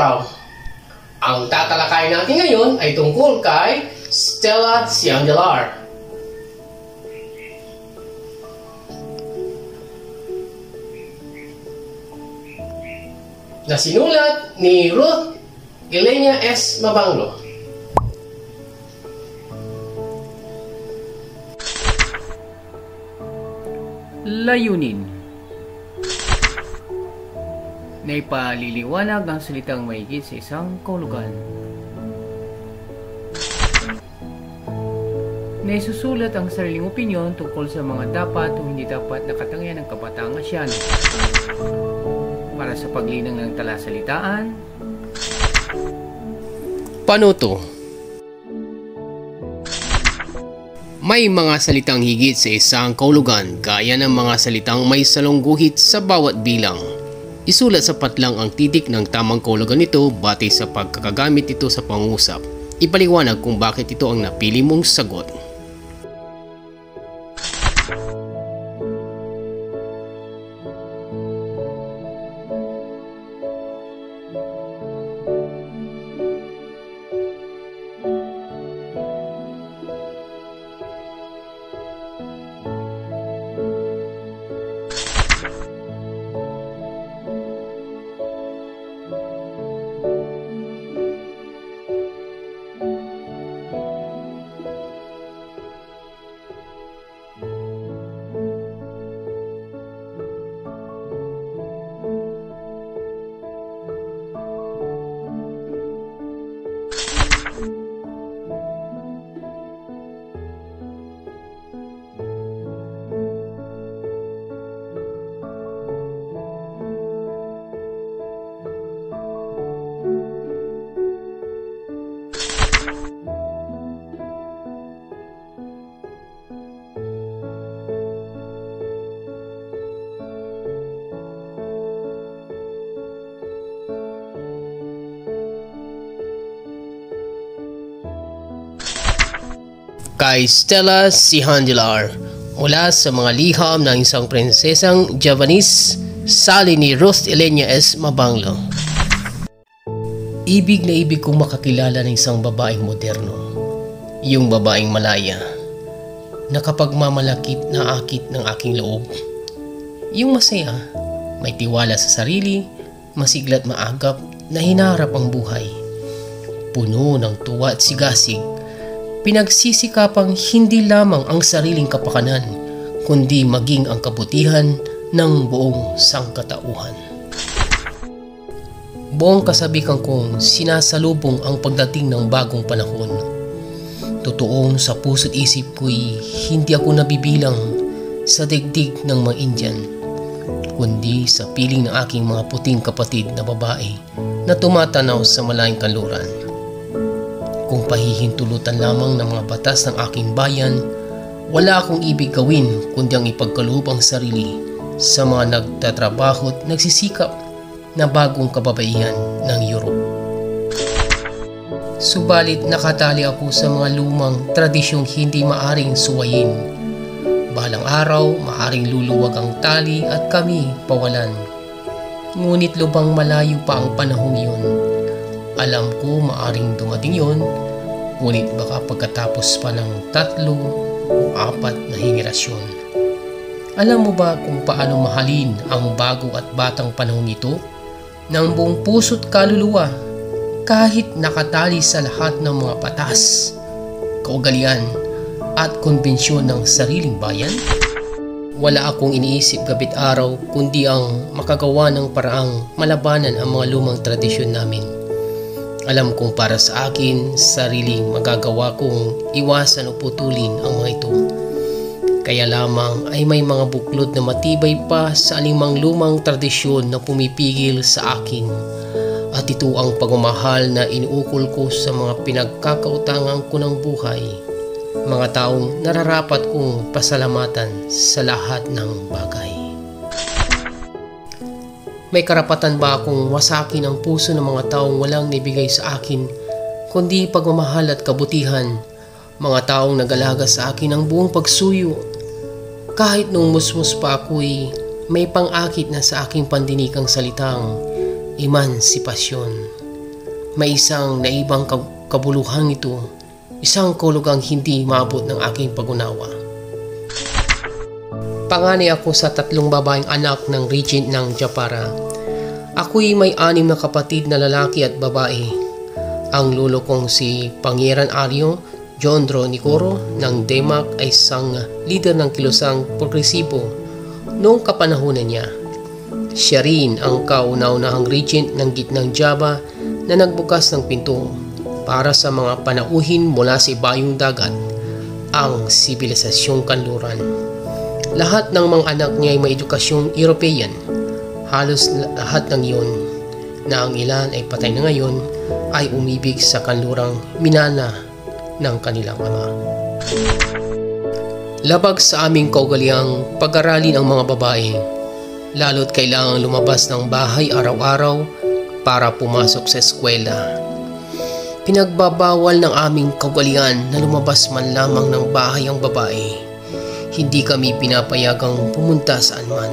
araw. Ang tatalakayin natin ngayon ay tungkol kay Stella Ciandelar. Na sinulat ni Ruth Elena S. Mabanglo. Layunin. Naipaliliwanag ang salitang mahigit sa isang kahulugan. Naisusulat ang sariling opinyon tungkol sa mga dapat o hindi dapat nakatangian ng kabataang Asyano. Para sa paglinang ng talasalitaan. Panuto. May mga salitang higit sa isang kahulugan gaya ng mga salitang may salungguhit sa bawat bilang. Isulat sapat lang ang titik ng tamang kahulugan nito batay sa pagkakagamit ito sa pangungusap. Ipaliwanag kung bakit ito ang napili mong sagot. Kay Stella Ciandelar, mula sa mga liham ng isang prinsesang Javanese, sali ni Ruth Elena S. Mabanglo. Ibig na ibig kong makakilala ng isang babaeng moderno, yung babaeng malaya, nakapagmamalakit na akit ng aking loob, yung masaya, may tiwala sa sarili, masigla't maagap na hinarap ang buhay, puno ng tuwa at sigasig, pinagsisikapang hindi lamang ang sariling kapakanan, kundi maging ang kabutihan ng buong sangkatauhan. Buong kasabikan kong sinasalubong ang pagdating ng bagong panahon. Totoong sa puso't isip ko'y hindi ako nabibilang sa digdig ng mga Indian, kundi sa piling ng aking mga puting kapatid na babae na tumatanaw sa malayang kanluran. Kung pahihintulutan lamang ng mga batas ng aking bayan, wala akong ibig gawin kundi ang ipagkaloob ang sarili sa mga nagtatrabaho at nagsisikap na bagong kababaihan ng Europe. Subalit nakatali ako sa mga lumang tradisyong hindi maaring suwayin. Balang araw, maaring luluwag ang tali at kami pawalan. Ngunit lubang malayo pa ang panahong yun. Alam ko maaring dumating yun, ngunit baka pagkatapos pa ng 3 o 4 na henerasyon. Alam mo ba kung paano mahalin ang bago at batang panahon ito ng buong puso't kaluluwa kahit nakatali sa lahat ng mga batas, kaugalian at konbensyon ng sariling bayan? Wala akong iniisip gabit araw kundi ang makagawa ng paraang malabanan ang mga lumang tradisyon namin. Alam kong para sa akin, sariling magagawa kong iwasan o putulin ang mga ito. Kaya lamang ay may mga buklod na matibay pa sa alimang lumang tradisyon na pumipigil sa akin. At ito ang pagmamahal na inuukol ko sa mga pinagkakautangan ko ng buhay. Mga taong nararapat kong pasalamatan sa lahat ng bagay. May karapatan ba akong wasakin ang puso ng mga taong walang nibigay sa akin, kundi pagmamahal at kabutihan, mga taong nag-alaga sa akin ng buong pagsuyo. Kahit nung musmus pa ako'y may pang-akit na sa aking pandinikang salitang emansipasyon. May isang naibang kabuluhan ito, isang kulugang hindi maabot ng aking pag-unawa. Panganay ako sa 3 babaeng anak ng regent ng Japara. Ako'y may 6 na kapatid na lalaki at babae. Ang lolo kong si Pangeran Aryo Jondro Nicoro ng Denmark ay isang leader ng kilusang progresibo noong kapanahunan niya. Siya rin ang kauna-unahang regent ng gitnang Java na nagbukas ng pinto para sa mga panauhin mula sa ibayong dagat, ang sibilisasyong kanluran. Lahat ng mga anak niya ay may edukasyong European. Halos lahat ng iyon, na ang ilan ay patay na ngayon, ay umibig sa kanlurang minana ng kanilang ama. Labag sa aming kaugaliang pag-aralin ang mga babae, lalo't kailangang lumabas ng bahay araw-araw para pumasok sa eskwela. Pinagbabawal ng aming kaugalian na lumabas man lamang ng bahay ang babae. Hindi kami pinapayagang pumunta saan man,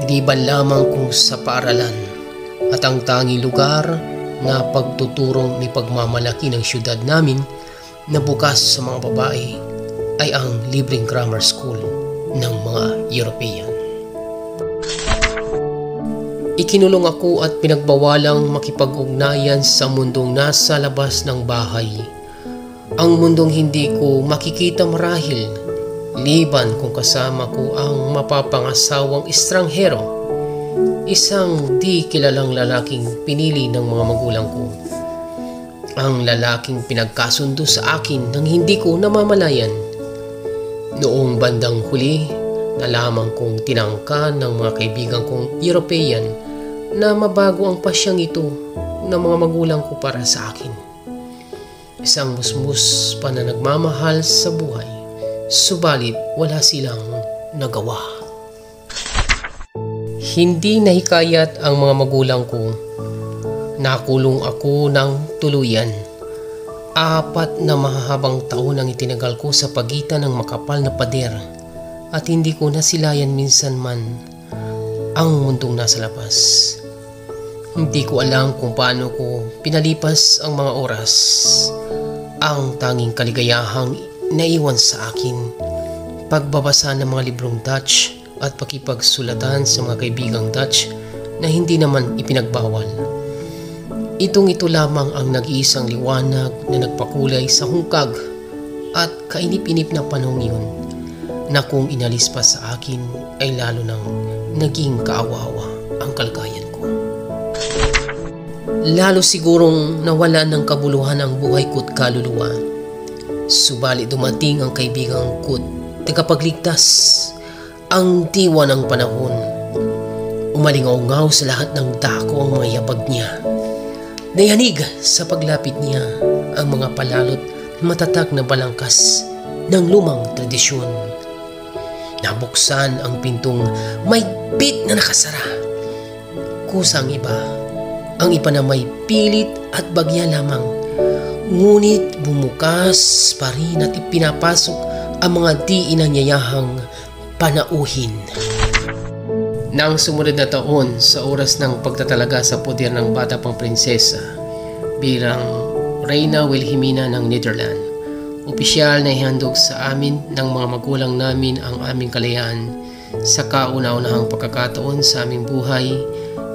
diliban lamang kung sa paaralan, at ang tanging lugar na pagtuturong ni pagmamalaki ng syudad namin na bukas sa mga babae ay ang libreng grammar school ng mga European. Ikinulong ako at pinagbawalang makipag-ugnayan sa mundong nasa labas ng bahay. Ang mundong hindi ko makikita marahil, liban kung kasama ko ang mapapangasawang estranghero, isang di kilalang lalaking pinili ng mga magulang ko. Ang lalaking pinagkasundo sa akin nang hindi ko namamalayan. Noong bandang huli, nalaman kong tinangka ng mga kaibigan kong European na mabago ang pasyang ito ng mga magulang ko para sa akin. Isang musmus pa na nagmamahal sa buhay, subalit wala silang nagawa. Hindi nahikayat ang mga magulang ko. Nakulong ako ng tuluyan. 4 na mahahabang taon ang itinagal ko sa pagitan ng makapal na pader at hindi ko nasilayan minsan man ang mundong nasa labas. Hindi ko alam kung paano ko pinalipas ang mga oras. Ang tanging kaligayahang naiwan sa akin, pagbabasa ng mga librong Dutch at pakipagsulatan sa mga kaibigang Dutch na hindi naman ipinagbawal. Ito lamang ang nag-iisang liwanag na nagpakulay sa hungkag at kainip-inip na panahon yun, na kung inalis pa sa akin ay lalo nang naging kaawawa ang kalagayan ko. Lalo sigurong nawala ng kabuluhan ang buhay ko't kaluluwa. Subalit dumating ang kaibigang ko't tagapagligtas, ang diwa ng panahon. Umalingaw-ngaw sa lahat ng dako ang mga yabag niya. Nayanig sa paglapit niya ang mga palalot matatag na balangkas ng lumang tradisyon. Nabuksan ang pintong mahigpit na nakasara. Kusang iba, ang iba na may pilit at bagya lamang. Ngunit bumukas pa rin at ipinapasok ang mga di inanyayahang panauhin. Nang sumunod na taon sa oras ng pagtatalaga sa poder ng bata pang prinsesa bilang Reyna Wilhelmina ng Netherlands, opisyal na ihandog sa amin ng mga magulang namin ang aming kalayaan. Sa kauna-unahang pagkakataon sa aming buhay,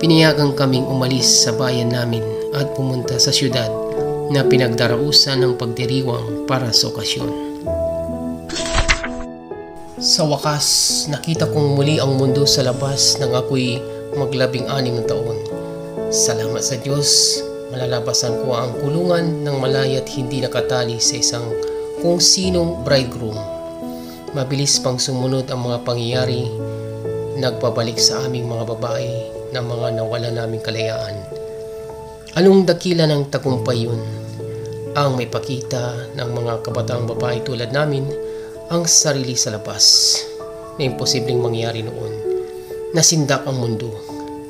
pinayagan kaming umalis sa bayan namin at pumunta sa syudad na pinagdarausan ng pagdiriwang para sa okasyon. Sa wakas, nakita kong muli ang mundo sa labas nang ako'y mag-16 na taon. Salamat sa Diyos, malalabasan ko ang kulungan ng malaya't hindi nakatali sa isang kung sinong bridegroom. Mabilis pang sumunod ang mga pangyayari, nagpabalik sa aming mga babae ng mga nawala naming kalayaan. Anong dakila ng tagumpay yun? Ang may pakita ng mga kabataang babae tulad namin ang sarili sa labas na imposibleng mangyari noon. Nasindak ang mundo,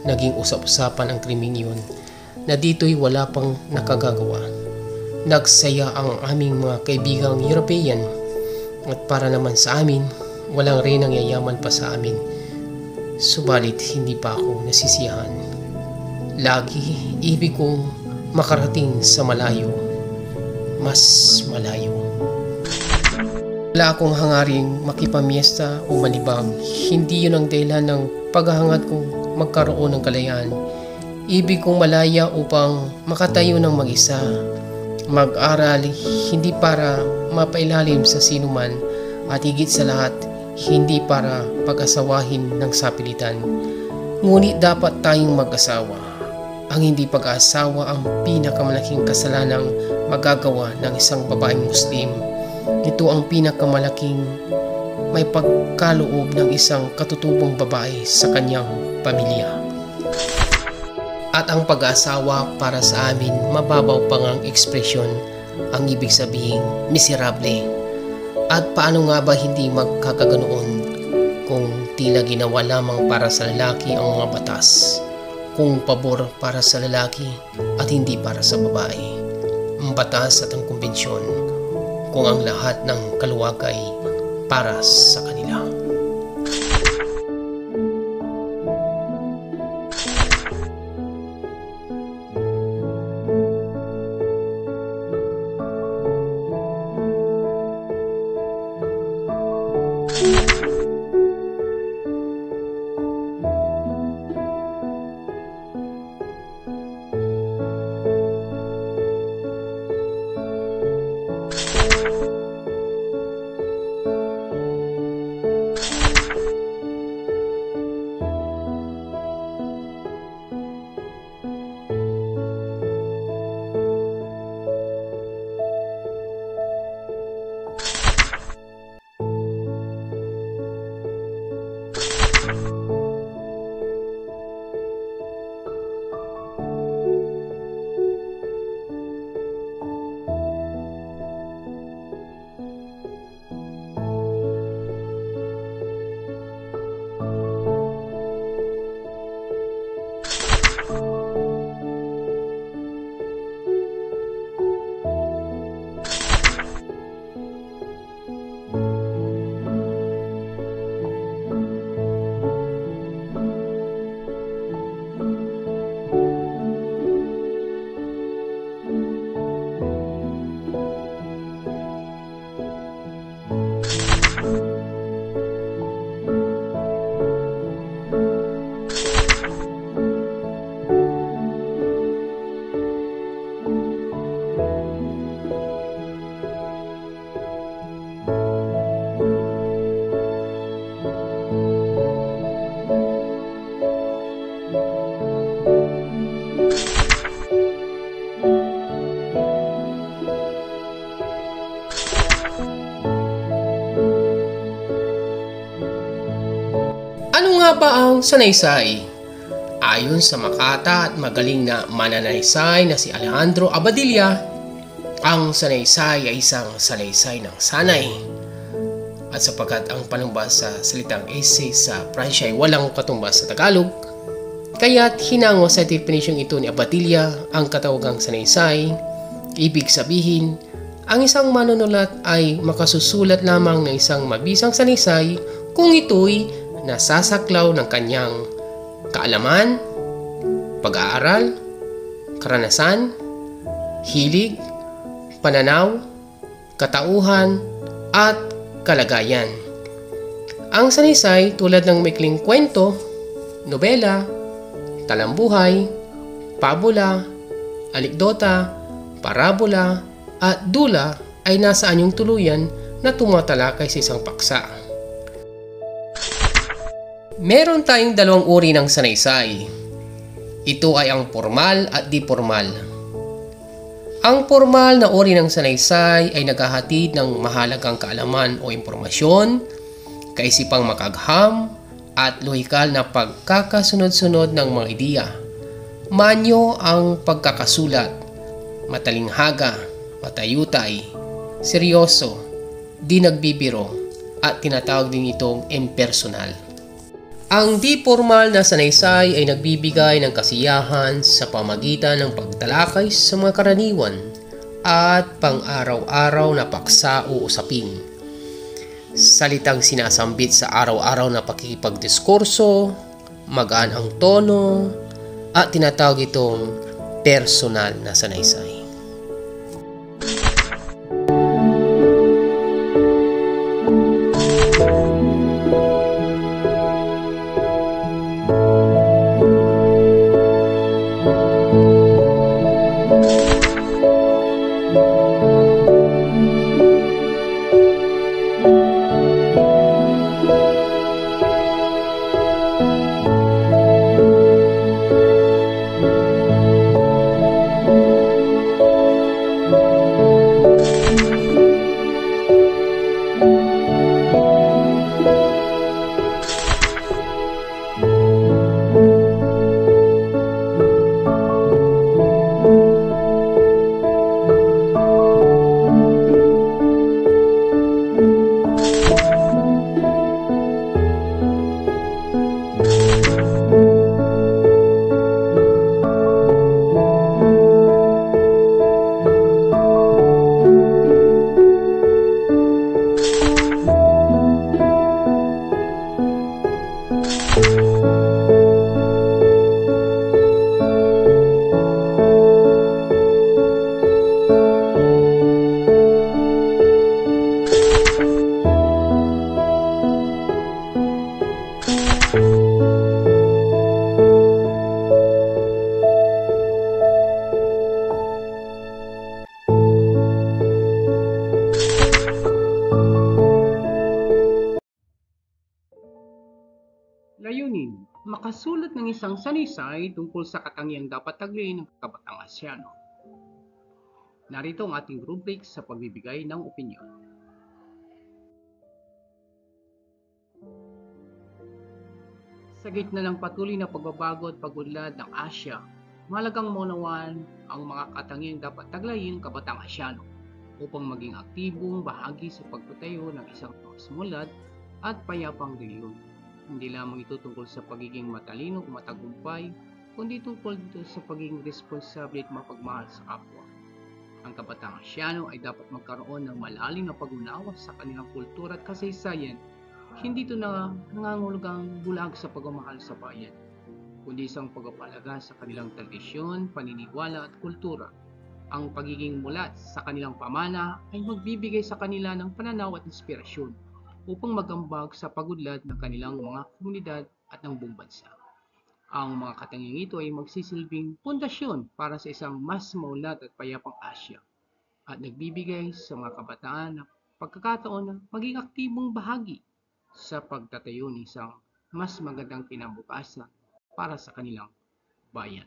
naging usap-usapan ang krimeng yun na dito'y wala pang nakagagawa. Nagsaya ang aming mga kaibigang European at para naman sa amin, walang rin ang yayaman pa sa amin. Subalit hindi pa ako nasisiyahan. Lagi ibig kong makarating sa malayo, mas malayo. Wala akong hangaring makipamiesta o malibang. Hindi yun ang dahilan ng paghahangad kong magkaroon ng kalayaan. Ibig kong malaya upang makatayo ng mag-isa. Mag-aral hindi para mapailalim sa sinuman at higit sa lahat, hindi para pag-asawahin ng sapilitan. Ngunit dapat tayong mag-asawa. Ang hindi pag-asawa ang pinakamalaking kasalanang magagawa ng isang babaeng Muslim. Ito ang pinakamalaking may pagkaloob ng isang katutubong babae sa kanyang pamilya. At ang pag-asawa para sa amin, mababaw pang ang ekspresyon, ang ibig sabihin, miserable. At paano nga ba hindi magkakaganoon kung tila ginawa lamang para sa lalaki ang mga batas, kung pabor para sa lalaki at hindi para sa babae, ang batas at ang kumbensyon, kung ang lahat ng kaluwag ay para sa kanila. Ano nga ba ang sanaysay? Ayon sa makata at magaling na mananaysay na si Alejandro Abadilla, ang sanaysay ay isang salaysay ng sanay. At sapagkat ang panumbas sa salitang essay sa Pransya ay walang katumbas sa Tagalog, kaya't hinango sa definition ito ni Abadilla ang katawagang sanaysay. Ibig sabihin, ang isang manunulat ay makasusulat lamang ng isang mabisang sanaysay kung ito'y nasasaklaw ng kanyang kaalaman, pag-aaral, karanasan, hilig, pananaw, katauhan, at kalagayan. Ang sanaysay tulad ng maikling kwento, nobela, talambuhay, pabula, alikdota, parabola, at dula ay nasa anyong tuluyan na tumatalakay sa isang paksa. Meron tayong dalawang uri ng sanaysay. Ito ay ang formal at di formal. Ang formal na uri ng sanaysay ay naghahatid ng mahalagang kaalaman o impormasyon, kaisipang makagham, at lohikal na pagkakasunod-sunod ng mga ideya. Manyo ang pagkakasulat, matalinghaga, matayutay, seryoso, di nagbibiro, at tinatawag din itong impersonal. Ang di-formal na sanaysay ay nagbibigay ng kasiyahan sa pamagitan ng pagtalakay sa mga karaniwan at pang-araw-araw na paksa o usapin. Salitang sinasambit sa araw-araw na pakikipagdiskurso, magaan ang tono, at tinatawag itong personal na sanaysay. Layunin, makasulat ng isang sanaysay tungkol sa katangiang dapat taglayin ng kabataan Asyano. Narito ang ating rubric sa pagbibigay ng opinyon. Sa gitna ng patuloy na pagbabago at pag-unlad ng Asya, mahalagang maunawaan ang mga katangiang dapat taglayin ng kabataan Asyano upang maging aktibong bahagi sa pagtatayo ng isang mas mulat at payapang reliyon. Hindi lamang ito tungkol sa pagiging matalino o matagumpay, kundi tungkol dito sa pagiging responsable at mapagmahal sa kapwa. Ang kabataang Asyano ay dapat magkaroon ng malalim na pag-unawa sa kanilang kultura at kasaysayan. Hindi ito na nangangulugang bulag sa pagmamahal sa bayan, kundi isang pagpapalaga sa kanilang tradisyon, paniniwala at kultura. Ang pagiging mulat sa kanilang pamana ay magbibigay sa kanila ng pananaw at inspirasyon upang magambag sa pag-unlad ng kanilang mga komunidad at ng buong bansa. Ang mga katangiang ito ay magsisilbing pundasyon para sa isang mas maunlad at payapang Asya at nagbibigay sa mga kabataan ng pagkakataon na maging aktibong bahagi sa pagtatayo ng isang mas magandang kinabukasan para sa kanilang bayan.